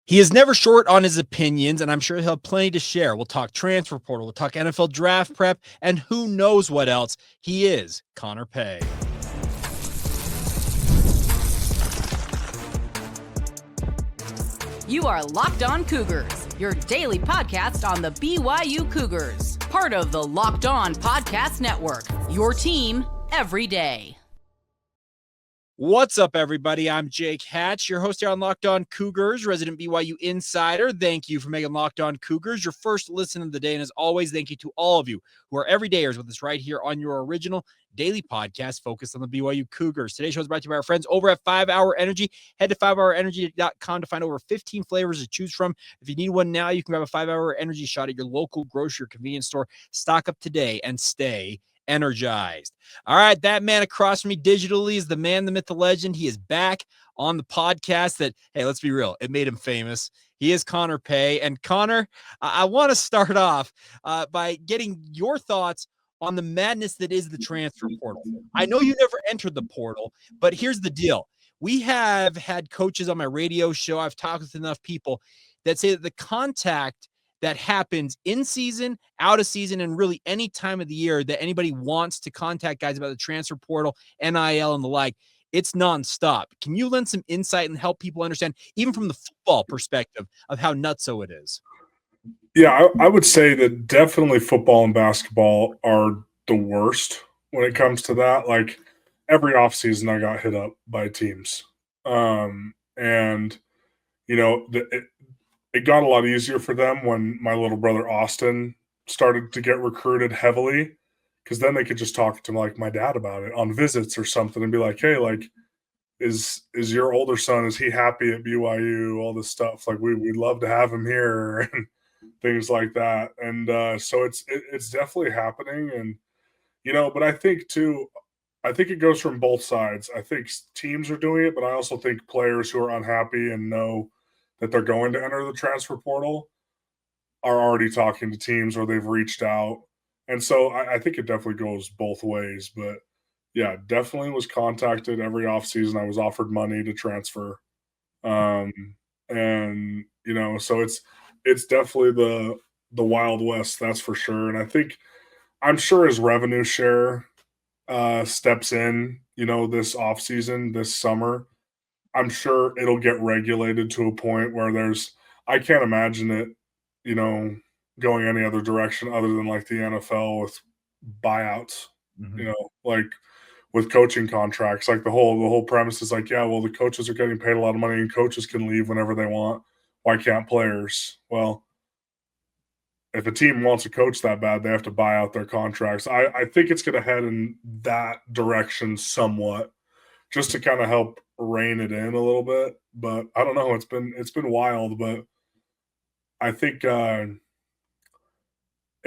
He is never short on his opinions, and I'm sure he'll have plenty to share. We'll talk transfer portal, we'll talk NFL draft prep, and who knows what else. He is Connor Pay. You are Locked On Cougars, your daily podcast on the BYU Cougars, part of the Locked On Podcast Network, your team every day. What's up, everybody? I'm Jake Hatch, your host here on Locked On Cougars, resident BYU insider. Thank you for making Locked On Cougars your first listen of the day. And as always, thank you to all of you who are everydayers with us right here on your original daily podcast focused on the BYU Cougars. Today's show is brought to you by our friends over at 5-Hour Energy. Head to 5hourenergy.com to find over 15 flavors to choose from. If you need one now, you can grab a 5-Hour Energy shot at your local grocery or convenience store. Stock up today and stay energized. All right, that man across from me digitally is the man, the myth, the legend. He is back on the podcast that, hey, let's be real, it made him famous. He is Connor Pay. And Connor, I want to start off by getting your thoughts on the madness that is the transfer portal. I know you never entered the portal, but here's the deal. We have had coaches on my radio show. I've talked with enough people that say that the contact that happens in season, out of season, and really any time of the year that anybody wants to contact guys about the transfer portal, NIL, and the like, it's nonstop. Can you lend some insight and help people understand, even from the football perspective, of how nutso it is? Yeah, I would say that definitely football and basketball are the worst when it comes to that. Like every offseason I got hit up by teams. And, you know, it got a lot easier for them when my little brother Austin started to get recruited heavily, because then they could just talk to like my dad about it on visits or something and be like, hey, like, is your older son, is he happy at BYU? All this stuff. Like we'd love to have him here and things like that. And so it's definitely happening. And, you know, but I think it goes from both sides. I think teams are doing it, but I also think players who are unhappy and know that they're going to enter the transfer portal are already talking to teams or they've reached out. And so I think it definitely goes both ways. But yeah, definitely was contacted every offseason. I was offered money to transfer. And, you know, so it's definitely the Wild West, that's for sure. And I'm sure his revenue share steps in, you know, this offseason, this summer. I'm sure it'll get regulated to a point where I can't imagine it, you know, going any other direction other than like the NFL with buyouts, you know, like with coaching contracts. Like the whole premise is like, yeah, well, the coaches are getting paid a lot of money and coaches can leave whenever they want. Why can't players? Well, if a team wants a coach that bad, they have to buy out their contracts. I think it's going to head in that direction somewhat, just to kind of help rein it in a little bit. But I don't know. It's been wild, but I think it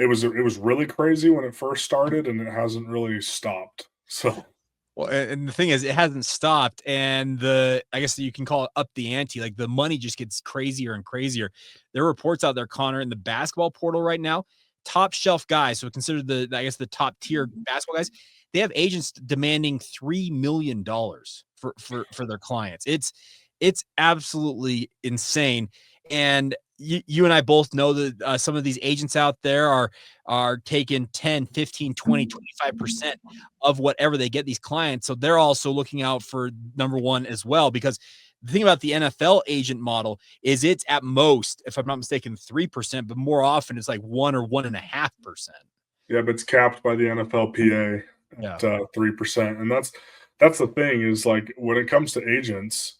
was really crazy when it first started, and it hasn't really stopped. So. Well, and the thing is, it hasn't stopped, and I guess you can call it up the ante. Like the money just gets crazier and crazier. There are reports out there, Connor, in the basketball portal right now, top shelf guys, so considered the top tier basketball guys, they have agents demanding $3 million for their clients. It's absolutely insane. And you and I both know that some of these agents out there are taking 10, 15, 20, 25% of whatever they get these clients. So they're also looking out for number one as well, because the thing about the NFL agent model is it's at most, if I'm not mistaken, 3%, but more often it's like 1 or 1.5%. Yeah, but it's capped by the NFLPA at 3%. And that's the thing is, like, when it comes to agents,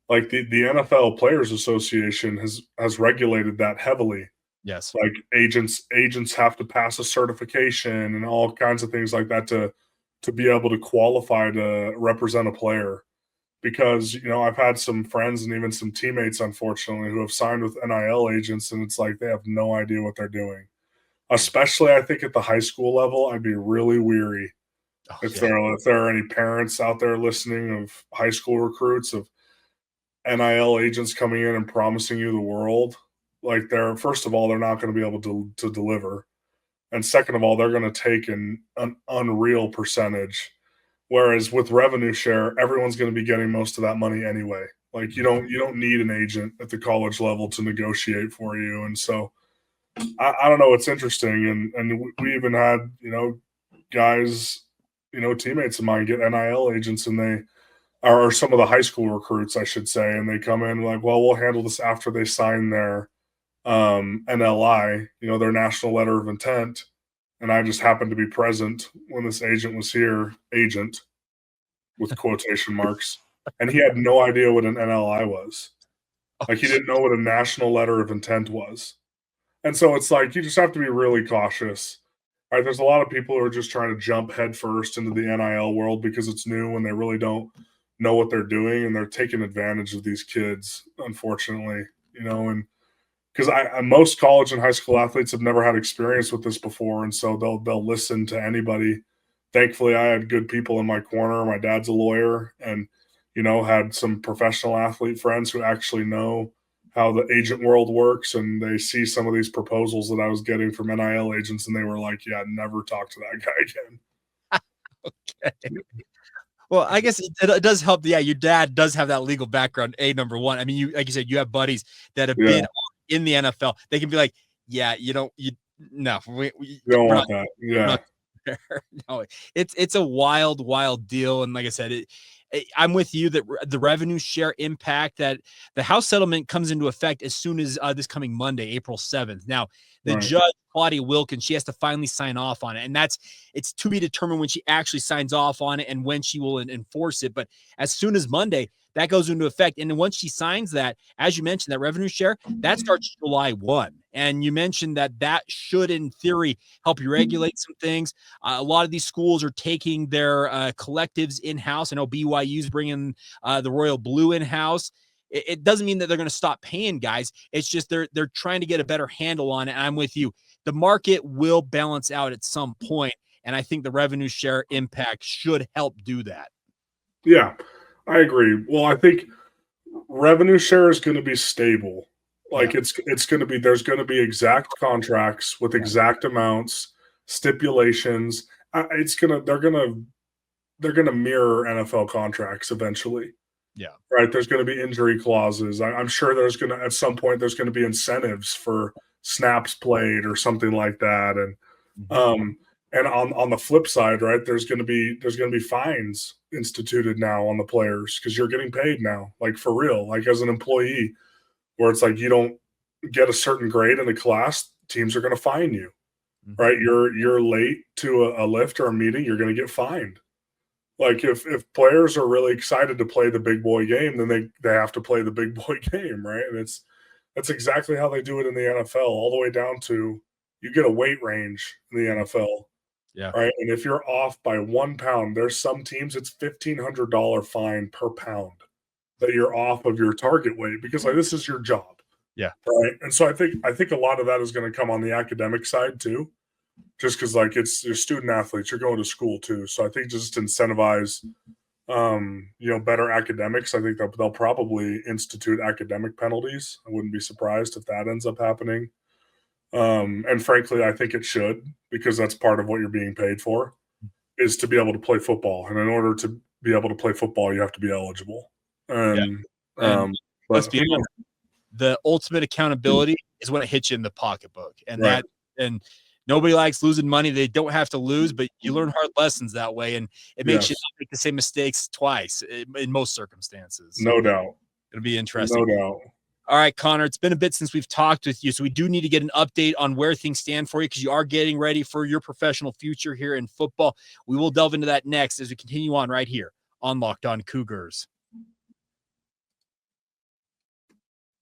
like the NFL Players Association has regulated that heavily. Yes. Like agents have to pass a certification and all kinds of things like that to be able to qualify to represent a player. Because, you know, I've had some friends and even some teammates, unfortunately, who have signed with NIL agents, and it's like they have no idea what they're doing. Especially, I think, at the high school level, I'd be really weary if there are any parents out there listening of high school recruits, of NIL agents coming in and promising you the world. Like, first of all, they're not going to be able to deliver. And second of all, they're going to take an unreal percentage. Whereas with revenue share, everyone's going to be getting most of that money anyway. Like you don't need an agent at the college level to negotiate for you. And so I don't know. It's interesting. And we even had, guys, teammates of mine get NIL agents, and they are some of the high school recruits, I should say, and they come in like, well, we'll handle this after they sign their NLI, their national letter of intent. And I just happened to be present when this agent was here, agent with quotation marks, and he had no idea what an NLI was. Like he didn't know what a national letter of intent was. And so it's like you just have to be really cautious. Right? There's a lot of people who are just trying to jump headfirst into the NIL world because it's new and they really don't know what they're doing, and they're taking advantage of these kids, unfortunately, and because most college and high school athletes have never had experience with this before, and so they'll listen to anybody. Thankfully, I had good people in my corner. My dad's a lawyer, and had some professional athlete friends who actually know how the agent world works, and they see some of these proposals that I was getting from NIL agents, and they were like, "Yeah, never talk to that guy again." Okay. Well, I guess it does help. Yeah, your dad does have that legal background. Number one. I mean, like you said, you have buddies that have been in the NFL. They can be like, "Yeah, we don't want that." Yeah. No, it's a wild deal. And like I said, I'm with you that the revenue share impact, that the House settlement comes into effect as soon as this coming Monday, April 7th. Now, the judge, Claudia Wilkins, she has to finally sign off on it. And it's to be determined when she actually signs off on it and when she will enforce it. But as soon as Monday, that goes into effect. And then once she signs that, as you mentioned, that revenue share, that starts July 1. And you mentioned that should, in theory, help you regulate some things. A lot of these schools are taking their collectives in-house. I know BYU's bringing the Royal Blue in-house. It doesn't mean that they're going to stop paying guys. It's just they're trying to get a better handle on it. And I'm with you. The market will balance out at some point, and I think the revenue share impact should help do that. Yeah, I agree. Well, I think revenue share is going to be stable. Like it's going to be, there's going to be exact contracts with exact amounts, stipulations. They're going to mirror NFL contracts eventually. Yeah. Right. There's going to be injury clauses. I'm sure at some point, there's going to be incentives for snaps played or something like that. And on the flip side, right, there's going to be fines instituted now on the players because you're getting paid now, like for real, like as an employee, where it's like you don't get a certain grade in a class, teams are going to fine you, right? You're late to a lift or a meeting, you're going to get fined. Like if players are really excited to play the big boy game, then they have to play the big boy game, right? And that's exactly how they do it in the NFL, all the way down to you get a weight range in the NFL. Yeah. Right. And if you're off by 1 pound, there's some teams it's $1,500 fine per pound that you're off of your target weight because like this is your job. Yeah. Right. And so I think a lot of that is going to come on the academic side too. Just because like you're student athletes, you're going to school too. So I think just incentivize better academics. I think that they'll probably institute academic penalties. I wouldn't be surprised if that ends up happening. And frankly, I think it should, because that's part of what you're being paid for, is to be able to play football. And in order to be able to play football, you have to be eligible. Let's be honest, the ultimate accountability is when it hits you in the pocketbook. And and nobody likes losing money they don't have to lose, but you learn hard lessons that way. And it makes you not make the same mistakes twice in most circumstances. No doubt. It'll be interesting. No doubt. All right, Connor, it's been a bit since we've talked with you, so we do need to get an update on where things stand for you because you are getting ready for your professional future here in football. We will delve into that next as we continue on right here on Locked On Cougars.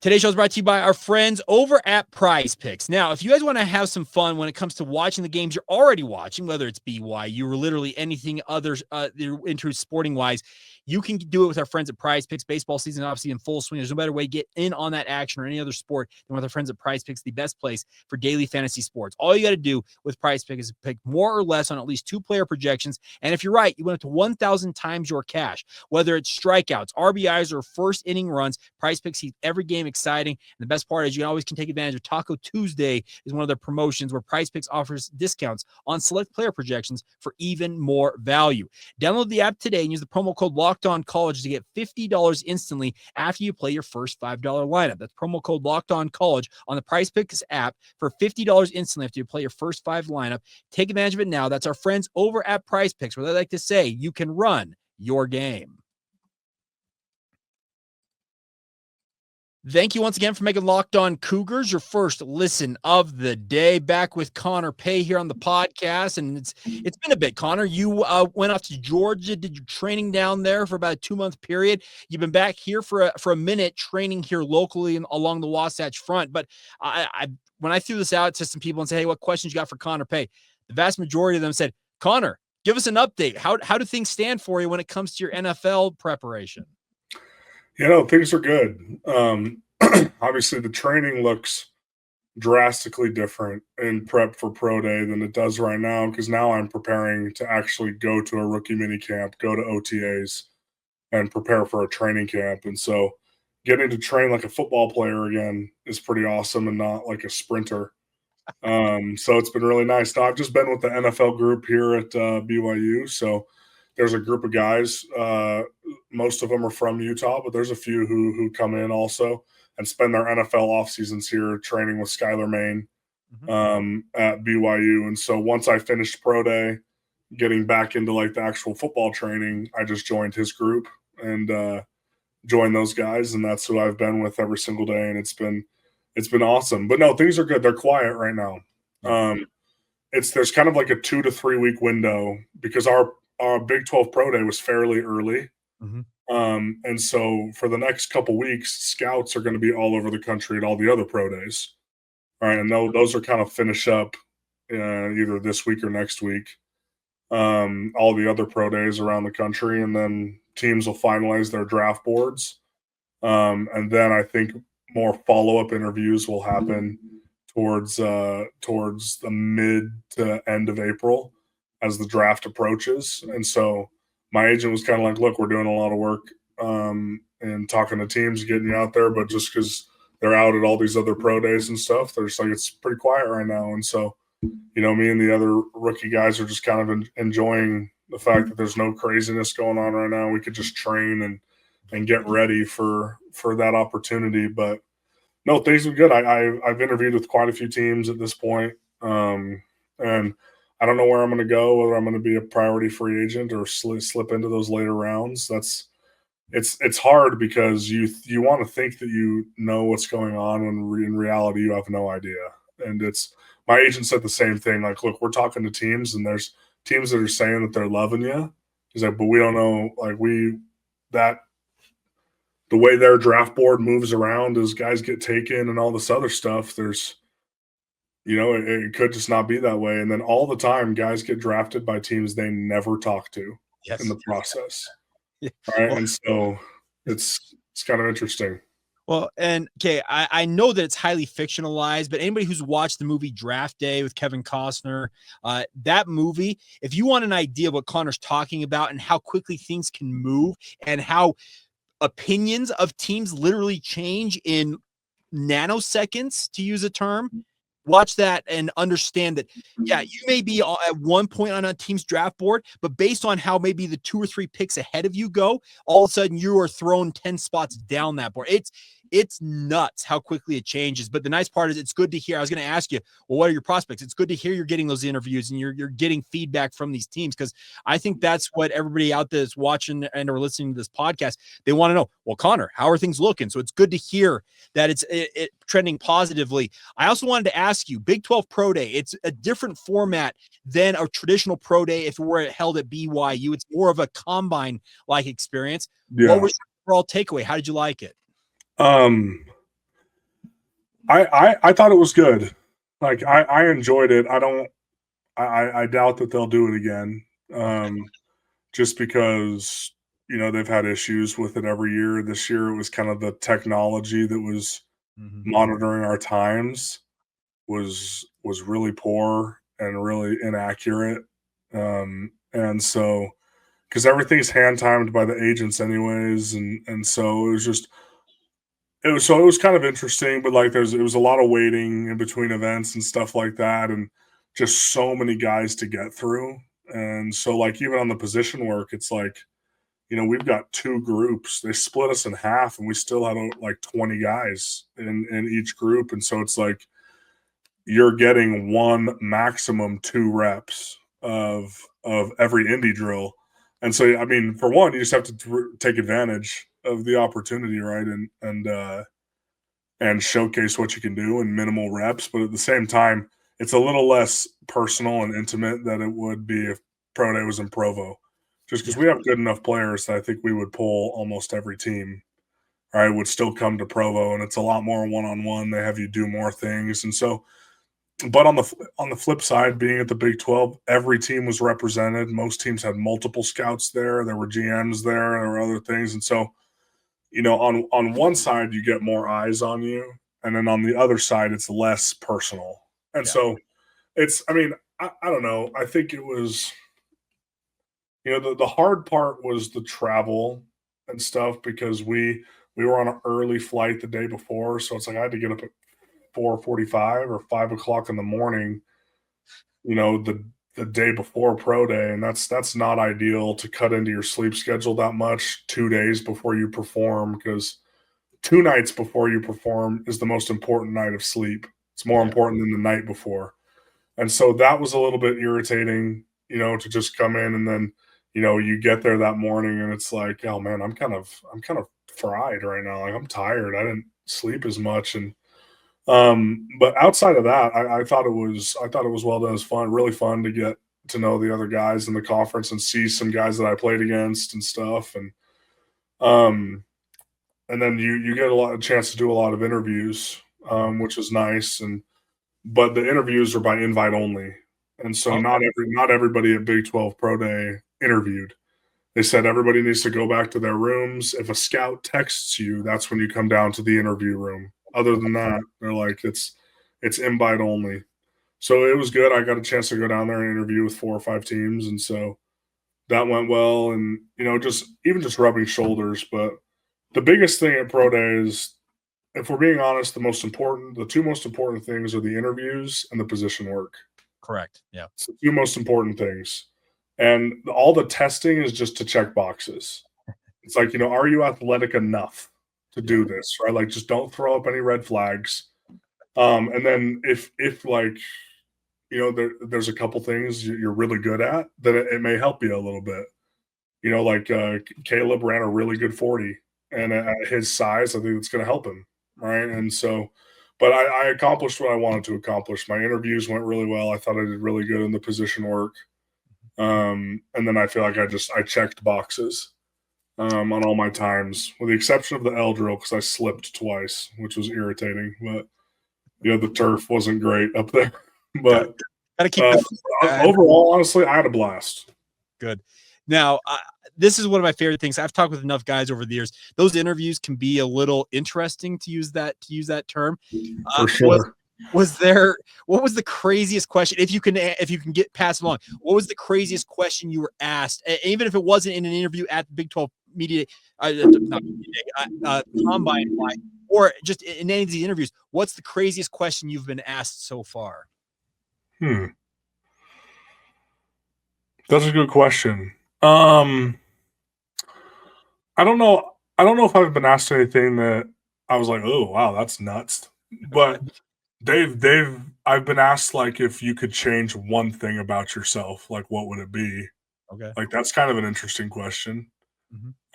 Today's show is brought to you by our friends over at Prize Picks. Now, if you guys want to have some fun when it comes to watching the games you're already watching, whether it's BYU or literally anything others you're into sporting-wise, you can do it with our friends at Prize Picks. Baseball season obviously in full swing. There's no better way to get in on that action or any other sport than with our friends at Prize Picks, the best place for daily fantasy sports. All you got to do with Prize Picks is pick more or less on at least 2 player projections. And if you're right, you went up to 1,000 times your cash. Whether it's strikeouts, RBIs, or first inning runs, Prize Picks sees every game exciting. And the best part is you always can take advantage of Taco Tuesday is one of their promotions where Prize Picks offers discounts on select player projections for even more value. Download the app today and use the promo code LOCKEDONCollege to get $50 instantly after you play your first $5 lineup. That's promo code LOCKEDONCollege on the Prize Picks app for $50 instantly after you play your first 5 lineup. Take advantage of it now. That's our friends over at Prize Picks, where they like to say you can run your game. Thank you once again for making Locked On Cougars your first listen of the day. Back with Connor Pay here on the podcast, and it's been a bit. Connor, you went off to Georgia, did your training down there for about a 2-month period. You've been back here for a minute training here locally and along the Wasatch Front. But I when I threw this out to some people and said, "Hey, what questions you got for Connor Pay?" The vast majority of them said, "Connor, give us an update. How do things stand for you when it comes to your NFL preparation?" Things are good. Obviously, the training looks drastically different in prep for pro day than it does right now, because now I'm preparing to actually go to a rookie mini camp, go to OTAs, and prepare for a training camp. And so getting to train like a football player again is pretty awesome and not like a sprinter. So it's been really nice. Now, I've just been with the NFL group here at BYU. So there's a group of guys. Most of them are from Utah, but there's a few who come in also and spend their NFL off seasons here training with Skylar Main at BYU. And so once I finished pro day, getting back into like the actual football training, I just joined his group and joined those guys, and that's who I've been with every single day. And it's been awesome. But no, things are good. They're quiet right now. There's kind of like a 2 to 3 week window because our Big 12 Pro Day was fairly early. And so for the next couple weeks, scouts are going to be all over the country at all the other pro days. All right. And those are kind of finish up either this week or next week. All the other pro days around the country. And then teams will finalize their draft boards. And then I think more follow-up interviews will happen towards the mid to end of April as the draft approaches. And so my agent was kind of like, look, we're doing a lot of work and talking to teams, getting you out there, but just because they're out at all these other pro days and stuff, they're just like, it's pretty quiet right now. And so, me and the other rookie guys are just kind of enjoying the fact that there's no craziness going on right now. We could just train and get ready for that opportunity. But no, things are good. I've interviewed with quite a few teams at this point. And I don't know where I'm going to go, whether I'm going to be a priority free agent or slip into those later rounds. It's hard because you want to think that you know what's going on when in reality you have no idea. And my agent said the same thing. Like, look, we're talking to teams, and there's teams that are saying that they're loving you. He's like, but we don't know. Like the way their draft board moves around as guys get taken and all this other stuff. There's it could just not be that way. And then all the time, guys get drafted by teams they never talk to in the process. Yeah. Right. And so it's kind of interesting. Well, and okay, I know that it's highly fictionalized, but anybody who's watched the movie Draft Day with Kevin Costner, that movie, if you want an idea of what Connor's talking about and how quickly things can move and how opinions of teams literally change in nanoseconds, to use a term, watch that and understand that, yeah, you may be at one point on a team's draft board, but based on how maybe the 2 or 3 picks ahead of you go, all of a sudden you are thrown 10 spots down that board. It's nuts how quickly it changes. But the nice part is it's good to hear. I was going to ask you, well, what are your prospects? It's good to hear you're getting those interviews and you're getting feedback from these teams, because I think that's what everybody out there that's watching and or listening to this podcast, they want to know, well, Connor, how are things looking? So it's good to hear that it's trending positively. I also wanted to ask you, Big 12 Pro Day, it's a different format than a traditional pro day if it were held at BYU. It's more of a combine-like experience. Yeah. What was your overall takeaway? How did you like it? I thought it was good. Like I enjoyed it. I doubt that they'll do it again. Just because, they've had issues with it every year. This year it was kind of the technology that was monitoring our times was really poor and really inaccurate. And so, because everything's hand timed by the agents anyways. And so it was just, it was kind of interesting, but like it was a lot of waiting in between events and stuff like that, and just so many guys to get through. And so like even on the position work, it's like, we've got two groups. They split us in half, and we still had like 20 guys in each group. And so it's like you're getting one, maximum 2 reps of every indie drill. And so, I mean, for one, you just have to take advantage of the opportunity, right? And showcase what you can do in minimal reps. But at the same time, it's a little less personal and intimate than it would be if Pro Day was in Provo. Just because we have good enough players that I think we would pull almost every team, right? Would still come to Provo, and it's a lot more one-on-one. They have you do more things. And so, but on the flip side, being at the Big 12, every team was represented. Most teams had multiple scouts there. There were GMs there. There were other things. And so, on one side, you get more eyes on you. And then on the other side, it's less personal. And so it's, I mean, I don't know. I think it was, the hard part was the travel and stuff because we were on an early flight the day before. So it's like I had to get up at 4:45 or 5 o'clock in the morning, the day before Pro Day. And that's not ideal to cut into your sleep schedule that much 2 days before you perform, because 2 nights before you perform is the most important night of sleep. It's more important than the night before. And so that was a little bit irritating, to just come in and then, you get there that morning and it's like, oh man, I'm kind of fried right now. Like I'm tired. I didn't sleep as much. And but outside of that, I thought it was well done. It was fun, really fun to get to know the other guys in the conference and see some guys that I played against and stuff. And then you get a chance to do a lot of interviews, which is nice. But the interviews are by invite only. And so not everybody at Big 12 Pro Day interviewed. They said everybody needs to go back to their rooms. If a scout texts you, that's when you come down to the interview room. Other than that, they're like, it's invite only. So it was good. I got a chance to go down there and interview with 4 or 5 teams. And so that went well. And, just rubbing shoulders. But the biggest thing at Pro Day is, if we're being honest, the 2 most important things are the interviews and the position work. Correct. Yeah. It's the 2 most important things. And all the testing is just to check boxes. It's like, are you athletic enough to do this, right? Like, just don't throw up any red flags. And then if like, there's a couple things you're really good at, then it may help you a little bit. Like Caleb ran a really good 40, and at his size, I think it's going to help him, right? And so, but I accomplished what I wanted to accomplish. My interviews went really well. I thought I did really good in the position work. And then I feel like I checked boxes on all my times, with the exception of the L drill, because I slipped twice, which was irritating. But the turf wasn't great up there. But gotta keep overall, honestly, I had a blast. Good. Now, this is one of my favorite things. I've talked with enough guys over the years. Those interviews can be a little interesting, to use that term. For sure. What was the craziest question? If you can get past along, what was the craziest question you were asked? Even if it wasn't in an interview at the Big 12 media, combine, or just in any of these interviews, what's the craziest question you've been asked so far? That's a good question. I don't know if I've been asked anything that I was like, oh wow, that's nuts. But I've been asked, like, if you could change one thing about yourself, like, what would it be? Okay. Like, that's kind of an interesting question.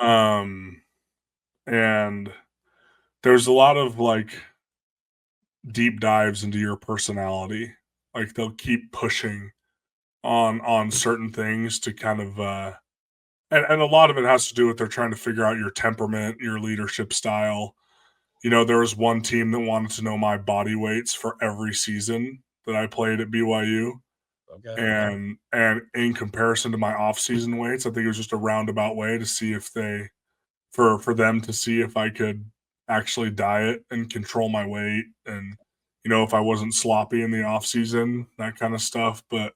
Mm-hmm. And there's a lot of, like, deep dives into your personality. Like, they'll keep pushing on certain things to kind of and a lot of it has to do with they're trying to figure out your temperament, your leadership style. There was one team that wanted to know my body weights for every season that I played at BYU. Okay. And in comparison to my off-season weights, I think it was just a roundabout way to see if for them to see if I could actually diet and control my weight, and if I wasn't sloppy in the off-season, that kind of stuff. But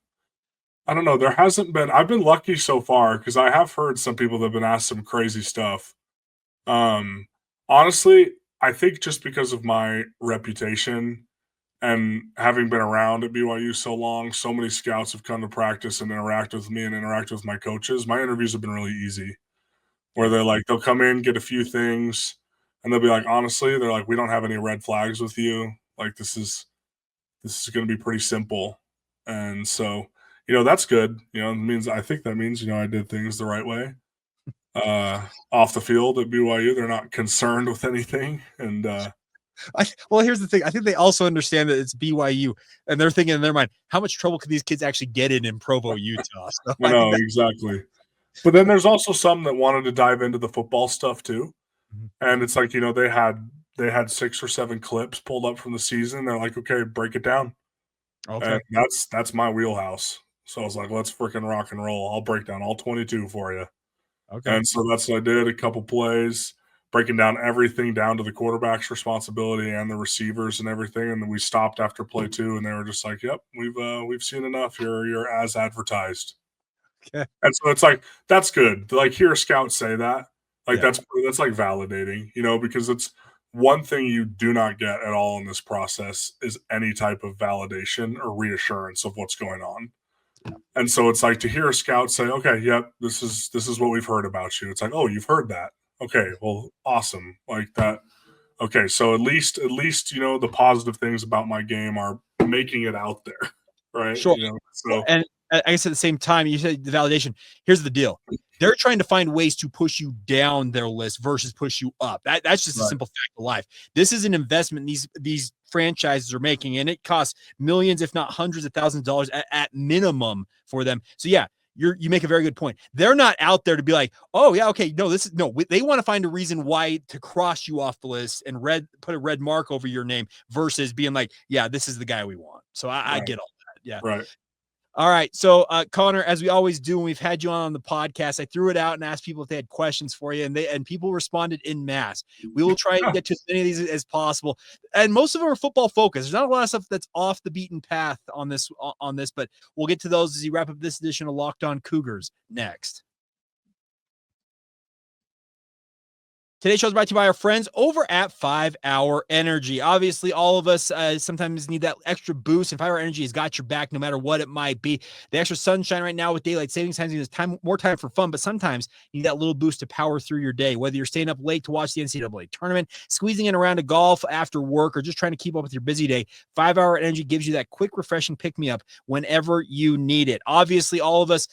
I don't know. I've been lucky so far, because I have heard some people that have been asked some crazy stuff. Honestly, I think just because of my reputation and having been around at BYU so long, so many scouts have come to practice and interact with me and interact with my coaches. My interviews have been really easy, where they'll come in, get a few things, and they'll be like, honestly, they're like, we don't have any red flags with you. Like this is going to be pretty simple, and so that's good. It means I think that means I did things the right way. Off the field at BYU, they're not concerned with anything, and well, here's the thing. I think they also understand that it's BYU, and they're thinking in their mind, how much trouble could these kids actually get in Provo, Utah? So I think exactly. But then there's also some that wanted to dive into the football stuff too, and it's like they had 6 or 7 clips pulled up from the season. They're like, okay, break it down. Okay. And that's my wheelhouse. So I was like, let's freaking rock and roll. I'll break down all 22 for you. Okay. And so that's what I did. A couple plays, breaking down everything down to the quarterback's responsibility and the receivers and everything. And then we stopped after play 2, and they were just like, "Yep, we've seen enough. You're as advertised." Okay. And so it's like that's good. To, like, hear a scout say that, like Yeah. that's like validating, because it's one thing you do not get at all in this process is any type of validation or reassurance of what's going on. And so it's like to hear a scout say, "Okay, yep, this is what we've heard about you." It's like, "Oh, you've heard that. Okay, well, awesome." Like that. Okay, so at least the positive things about my game are making it out there, right? Sure. So And I guess at the same time, you said the validation. Here's the deal. They're trying to find ways to push you down their list versus push you up. That's just a simple fact of life. This is an investment these franchises are making, and it costs millions, if not hundreds of thousands of dollars at minimum for them. So yeah, you make a very good point. They're not out there to be like, oh yeah, okay, no, they want to find a reason why to cross you off the list and put a red mark over your name versus being like, yeah, this is the guy we want. So I get all that. Yeah. right. All right. So, Connor, as we always do when we've had you on the podcast, I threw it out and asked people if they had questions for you, and people responded in mass. We will try and get to as many of these as possible, and most of them are football focused. There's not a lot of stuff that's off the beaten path on this, but we'll get to those as you wrap up this edition of Locked On Cougars next. Today's show is brought to you by our friends over at 5 Hour Energy. Obviously, all of us sometimes need that extra boost, and 5 Hour Energy has got your back no matter what it might be. The extra sunshine right now with daylight savings times means more time for fun, but sometimes you need that little boost to power through your day. Whether you're staying up late to watch the NCAA tournament, squeezing in a round of golf after work, or just trying to keep up with your busy day, 5 Hour Energy gives you that quick, refreshing pick-me-up whenever you need it. Obviously, all of us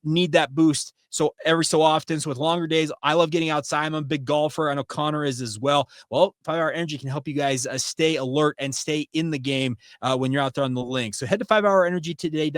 need that boost. So every so often, so with longer days, I love getting outside. I'm a big golfer. I know Connor is as well. Well, 5 Hour Energy can help you guys stay alert and stay in the game when you're out there on the link. So head to 5 Hour Energy today.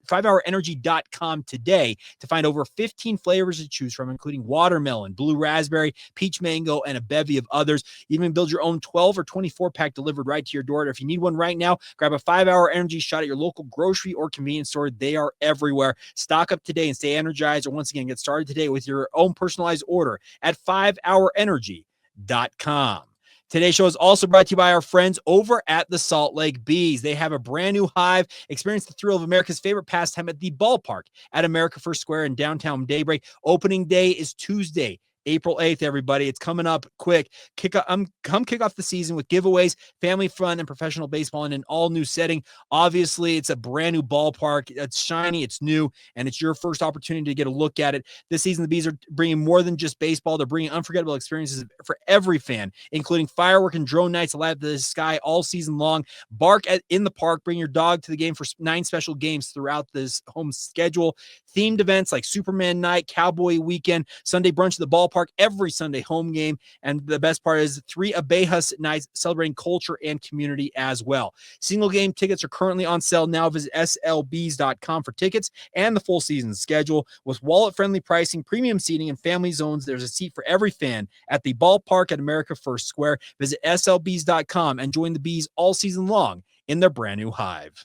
5hourenergy.com today to find over 15 flavors to choose from, including watermelon, blue raspberry, peach mango, and a bevy of others. You can build your own 12 or 24 pack delivered right to your door. If you need one right now, grab a 5 Hour Energy shot at your local grocery or convenience store. They are everywhere. Stock up today and stay energized. Or once again, get started today with your own personalized order at 5hourenergy.com. Today's show is also brought to you by our friends over at the Salt Lake Bees. They have a brand new hive. Experience the thrill of America's favorite pastime at the ballpark at America First Square in downtown Daybreak. Opening day is Tuesday, April 8th, everybody. It's coming up quick. Come kick off the season with giveaways, family fun, and professional baseball in an all-new setting. Obviously, it's a brand new ballpark. It's shiny, it's new, and it's your first opportunity to get a look at it. This season, the Bees are bringing more than just baseball. They're bringing unforgettable experiences for every fan, including firework and drone nights alive to the sky all season long. Bark in the park. Bring your dog to the game for 9 special games throughout this home schedule. Themed events like Superman Night, Cowboy Weekend, Sunday brunch at the ballpark, every Sunday home game. And the best part is 3 Abejas nights celebrating culture and community as well. Single game tickets are currently on sale now. Visit slbs.com for tickets and the full season schedule. With wallet-friendly pricing, premium seating, and family zones, there's a seat for every fan at the ballpark at America First Square. Visit slbs.com and join the Bees all season long in their brand new hive.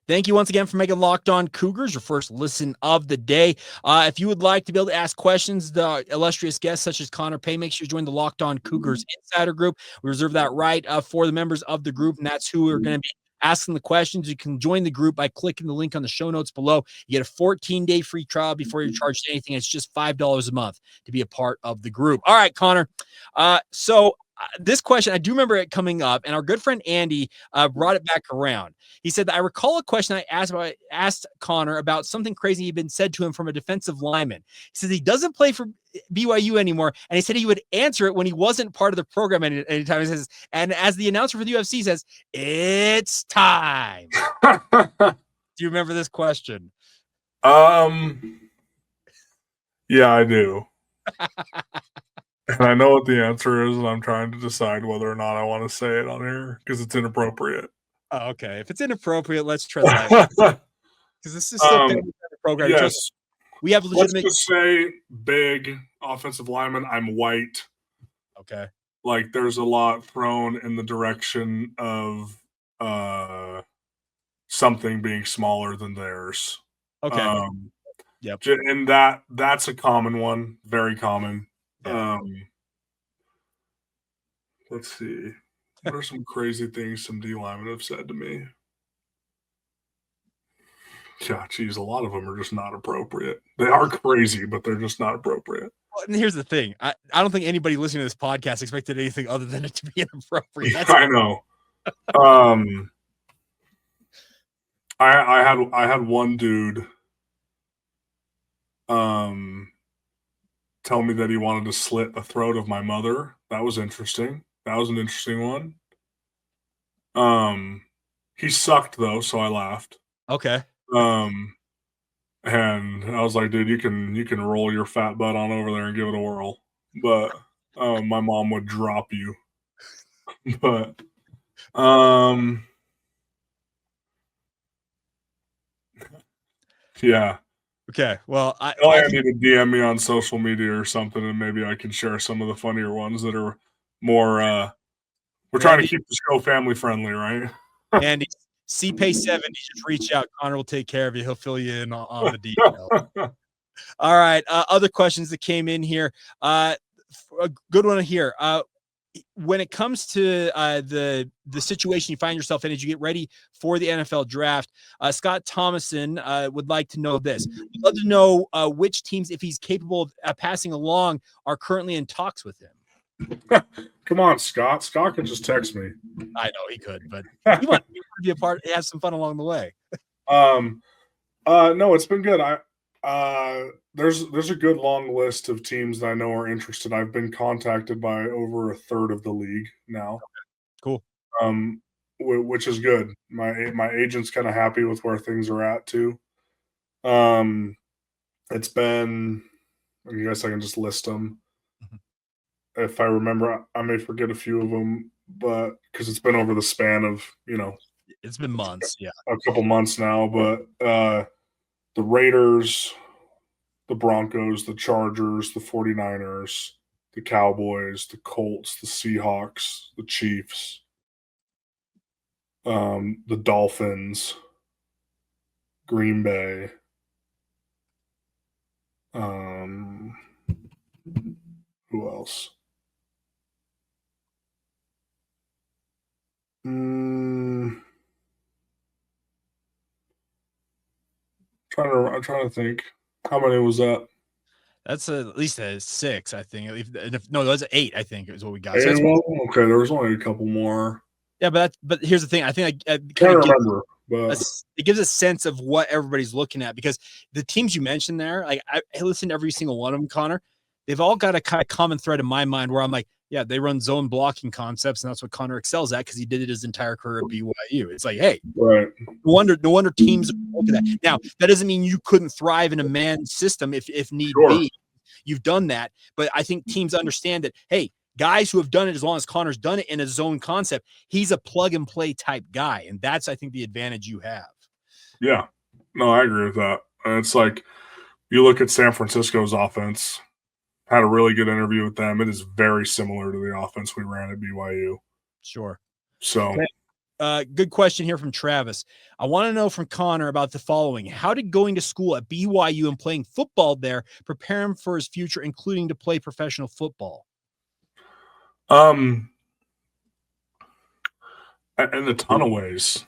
Thank you once again for making Locked On Cougars your first listen of the day. If you would like to be able to ask questions, the illustrious guests such as Connor Pay, make sure you join the Locked On Cougars Insider Group. We reserve that right for the members of the group, and that's who are going to be asking the questions. You can join the group by clicking the link on the show notes below. You get a 14-day free trial before you're charged anything. It's just $5 a month to be a part of the group. All right, Connor. So this question, I do remember it coming up, and our good friend Andy brought it back around. He said that I recall a question I asked Connor about something crazy had been said to him from a defensive lineman. He says he doesn't play for BYU anymore, and he said he would answer it when he wasn't part of the program anytime. He says, and as the announcer for the UFC says, "It's time." Do you remember this question? Yeah, I do. And I know what the answer is, and I'm trying to decide whether or not I want to say it on air because it's inappropriate. Oh, okay. If it's inappropriate, let's tread lightly. Because this is still the program. Yes. Just, we have legitimate. Let's just say big offensive lineman. I'm white. Okay. Like there's a lot thrown in the direction of something being smaller than theirs. Okay. Yep. And that's a common one. Very common. Yeah. Let's see. What are some crazy things some D linemen have said to me? Yeah, geez, a lot of them are just not appropriate. They are crazy, but they're just not appropriate. Well, and here's the thing. I don't think anybody listening to this podcast expected anything other than it to be inappropriate. That's I know. I had one dude tell me that he wanted to slit the throat of my mother. That was interesting. That was an interesting one. He sucked though, so I laughed. Okay. And I was like, dude, you can roll your fat butt on over there and give it a whirl. But my mom would drop you. But yeah. Okay. Well, I need to DM me on social media or something, and maybe I can share some of the funnier ones that are more. We're trying to keep the show family friendly, right? Andy, CPay70, just reach out. Connor will take care of you. He'll fill you in on the details. All right. Other questions that came in here. A good one here. When it comes to the situation you find yourself in as you get ready for the NFL draft, Scott Thomason would like to know this. He'd love to know which teams, if he's capable of passing along, are currently in talks with him. Come on, Scott. Scott can just text me. I know he could, but he wants to be a part, have some fun along the way. No, it's been good. There's a good long list of teams that I know are interested. I've been contacted by over a third of the league now. Cool. Which is good. My agent's kind of happy with where things are at too. It's been, I guess I can just list them. If I remember, I may forget a few of them, but because it's been over the span of, it's been months. Yeah. A couple months now, but the Raiders, the Broncos, the Chargers, the 49ers, the Cowboys, the Colts, the Seahawks, the Chiefs, the Dolphins, Green Bay, who else? I'm trying to think. How many was that? That's at least a 6, I think. No, that was 8, I think, is what we got. So okay, there was only a couple more. Yeah, but here's the thing. I think I can't remember. But it gives a sense of what everybody's looking at, because the teams you mentioned there, like I listened to every single one of them, Connor. They've all got a kind of common thread in my mind where I'm like, yeah, they run zone blocking concepts, and that's what Connor excels at because he did it his entire career at BYU. It's like, hey, right. No wonder teams look at that. Now, that doesn't mean you couldn't thrive in a man system if need be. You've done that, but I think teams understand that, hey, guys who have done it as long as Connor's done it in a zone concept, he's a plug and play type guy, and that's, I think, the advantage you have. Yeah, no, I agree with that. It's like you look at San Francisco's offense. Had a really good interview with them. It is very similar to the offense we ran at BYU. Sure. So, good question here from Travis. I want to know from Connor about the following. How did going to school at BYU and playing football there prepare him for his future, including to play professional football? In a ton of ways.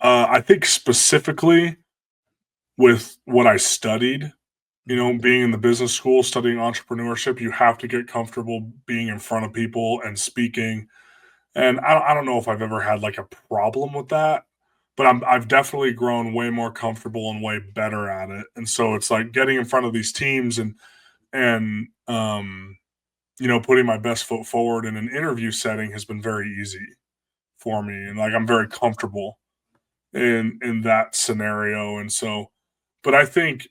I think specifically with what I studied, being in the business school, studying entrepreneurship, you have to get comfortable being in front of people and speaking. And I don't know if I've ever had like a problem with that, but I've definitely grown way more comfortable and way better at it. And so it's like getting in front of these teams and putting my best foot forward in an interview setting has been very easy for me. And like I'm very comfortable in that scenario. And so, but I think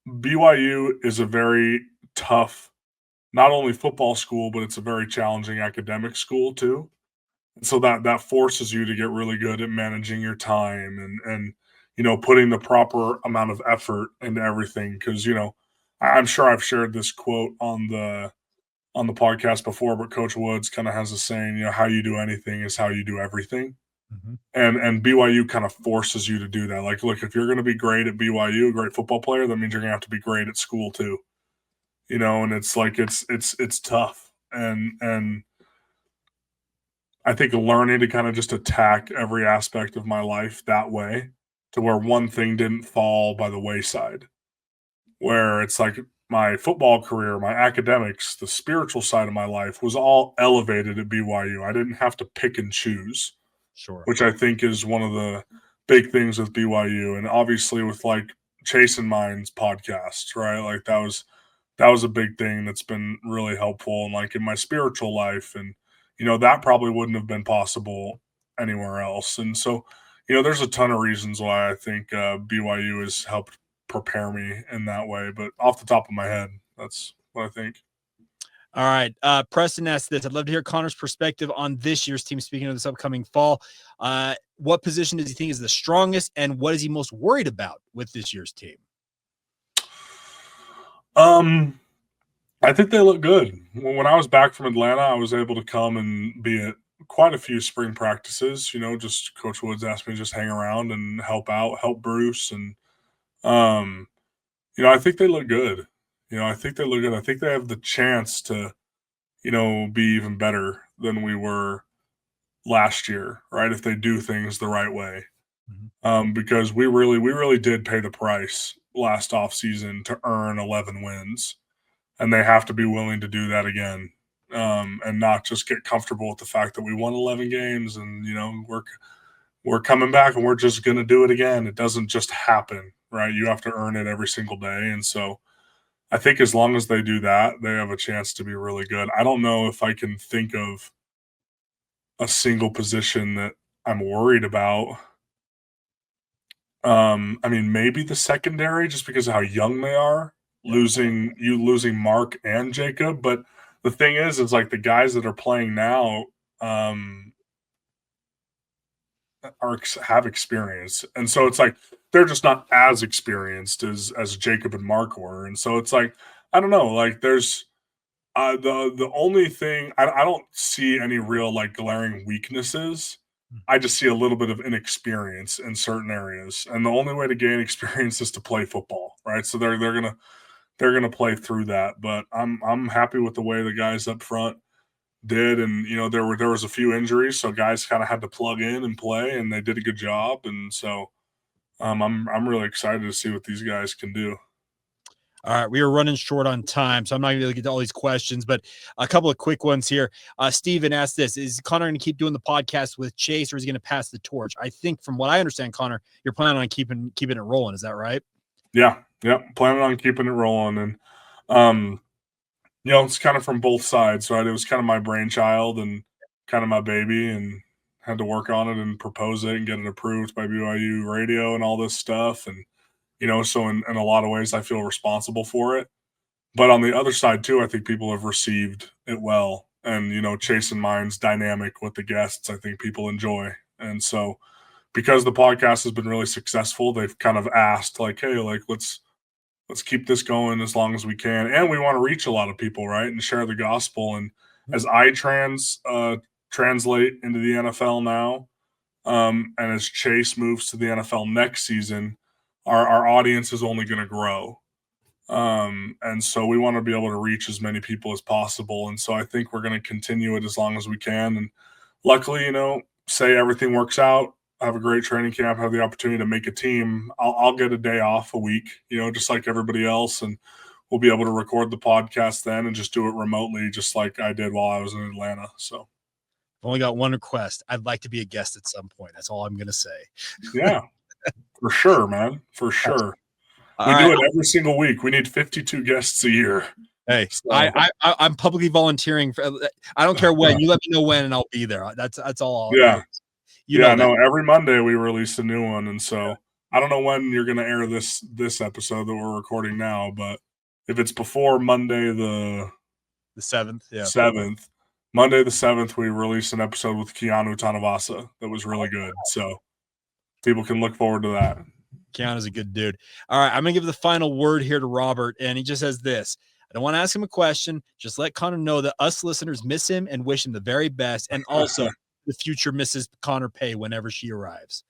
BYU is a very tough, not only football school, but it's a very challenging academic school too. And so that forces you to get really good at managing your time and putting the proper amount of effort into everything. Because I'm sure I've shared this quote on the podcast before, but Coach Woods kind of has a saying, how you do anything is how you do everything. Mm-hmm. And BYU kind of forces you to do that. Like, look, if you're going to be great at BYU, a great football player, that means you're going to have to be great at school too. And it's like it's tough. And I think learning to kind of just attack every aspect of my life that way, to where one thing didn't fall by the wayside. Where it's like my football career, my academics, the spiritual side of my life was all elevated at BYU. I didn't have to pick and choose. Sure. Which I think is one of the big things with BYU, and obviously with like Chasing Minds podcast, right? Like that was a big thing that's been really helpful, and like in my spiritual life, and that probably wouldn't have been possible anywhere else. And so, there's a ton of reasons why I think BYU has helped prepare me in that way. But off the top of my head, that's what I think. All right. Preston asked this. I'd love to hear Connor's perspective on this year's team, speaking of this upcoming fall. What position does he think is the strongest, and what is he most worried about with this year's team? I think they look good. When I was back from Atlanta, I was able to come and be at quite a few spring practices. Just Coach Woods asked me to just hang around and help out, help Bruce. And, I think they look good. I think they look good. I think they have the chance to, be even better than we were last year, right? If they do things the right way. Mm-hmm. Because we really did pay the price last offseason to earn 11 wins. And they have to be willing to do that again, and not just get comfortable with the fact that we won 11 games and we're coming back and we're just going to do it again. It doesn't just happen, right? You have to earn it every single day. And so I think as long as they do that, they have a chance to be really good. I don't know if I can think of a single position that I'm worried about. I mean, maybe the secondary, just because of how young they are. Losing Mark and Jacob, but the thing is like the guys that are playing now have experience, and so it's like they're just not as experienced as Jacob and Mark were, and so it's like I don't know, like there's the only thing I don't see any real like glaring weaknesses. I just see a little bit of inexperience in certain areas, and the only way to gain experience is to play football, right? So they're gonna play through that. But I'm happy with the way the guys up front did, and there was a few injuries, so guys kind of had to plug in and play, and they did a good job. And so I'm really excited to see what these guys can do. All right, we are running short on time, so I'm not going to be able to get to all these questions, but a couple of quick ones here. Steven asked this: is Connor going to keep doing the podcast with Chase, or is he going to pass the torch? I think, from what I understand, Connor, you're planning on keeping it rolling. Is that right? Yeah, planning on keeping it rolling, and it's kind of from both sides, right? It was kind of my brainchild and kind of my baby, and had to work on it and propose it and get it approved by BYU Radio and all this stuff, and so in a lot of ways, I feel responsible for it. But on the other side too, I think people have received it well, and Chasing Minds dynamic with the guests, I think people enjoy, and so because the podcast has been really successful, they've kind of asked like, hey, like let's keep this going as long as we can, and we want to reach a lot of people, right, and share the gospel. And as I translate into the NFL now, and as Chase moves to the NFL next season, our audience is only going to grow. And so we want to be able to reach as many people as possible. And so I think we're going to continue it as long as we can. And luckily, say everything works out. have a great training camp, have the opportunity to make a team, I'll get a day off a week, just like everybody else, and we'll be able to record the podcast then and just do it remotely, just like I did while I was in Atlanta. So I've only got one request. I'd like to be a guest at some point. That's all I'm going to say. Yeah, for sure, man. For sure. We do it every single week. We need 52 guests a year. Hey, so. I'm publicly volunteering for. I don't care when. You let me know when, and I'll be there. That's all. Every Monday we release a new one, and so I don't know when you're going to air this episode that we're recording now, but if it's before Monday the 7th, Monday the 7th, we released an episode with Keanu Tanavasa that was really good. So people can look forward to that. Keanu's a good dude. All right, I'm going to give the final word here to Robert, and he just says this. I don't want to ask him a question. Just let Connor know that us listeners miss him and wish him the very best, and also the future Mrs. Connor Pay whenever she arrives.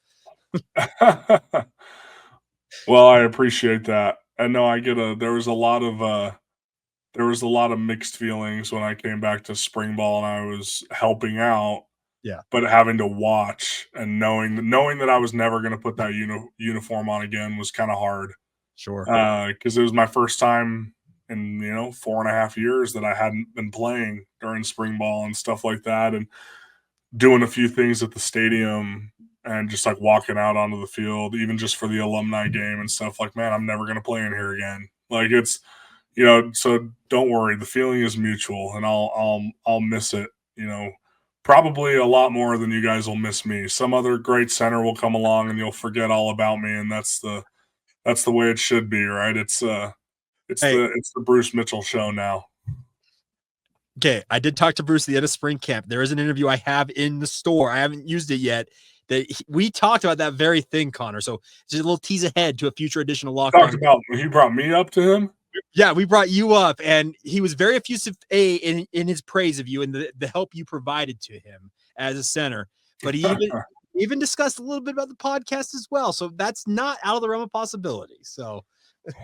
Well, I appreciate that. I know there was a lot of mixed feelings when I came back to spring ball and I was helping out. Yeah. But having to watch and knowing that I was never going to put that uniform on again was kind of hard. Sure. Because it was my first time in 4.5 years that I hadn't been playing during spring ball and stuff like that, and doing a few things at the stadium and just like walking out onto the field, even just for the alumni game and stuff. Like, man, I'm never going to play in here again. Like, it's so don't worry, the feeling is mutual, and I'll miss it. Probably a lot more than you guys will miss me. Some other great center will come along and you'll forget all about me, and that's the way it should be, right? It's the Bruce Mitchell show now. Okay, I did talk to Bruce at the end of spring camp. There is an interview I have in the store. I haven't used it yet. We talked about that very thing, Connor. So just a little tease ahead to a future edition of Locked On. He brought me up to him. Yeah, we brought you up, and he was very effusive in his praise of you and the help you provided to him as a center. But he even discussed a little bit about the podcast as well. So that's not out of the realm of possibility. So,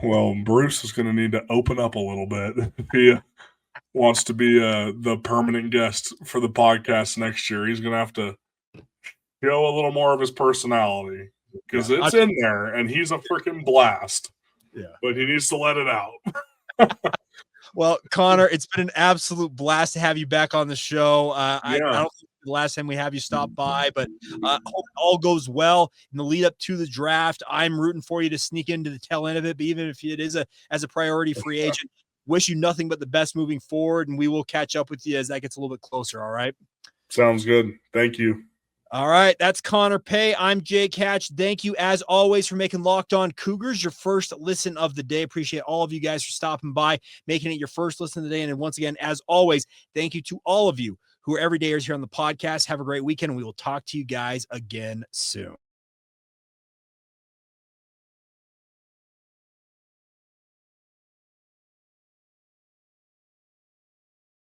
well, Bruce is going to need to open up a little bit if he wants to be the permanent guest for the podcast next year. He's going to have to show a little more of his personality, because it's in there, and he's a freaking blast. Yeah, but he needs to let it out. Well, Connor, it's been an absolute blast to have you back on the show. I don't think the last time we have you stop by, but hope it all goes well in the lead up to the draft. I'm rooting for you to sneak into the tail end of it, but even if it is as a priority free agent, wish you nothing but the best moving forward, and we will catch up with you as that gets a little bit closer. All right. Sounds good. Thank you. All right, that's Connor Pay. I'm Jake Hatch. Thank you, as always, for making Locked On Cougars your first listen of the day. Appreciate all of you guys for stopping by, making it your first listen of the day. And once again, as always, thank you to all of you who are everydayers here on the podcast. Have a great weekend, and we will talk to you guys again soon.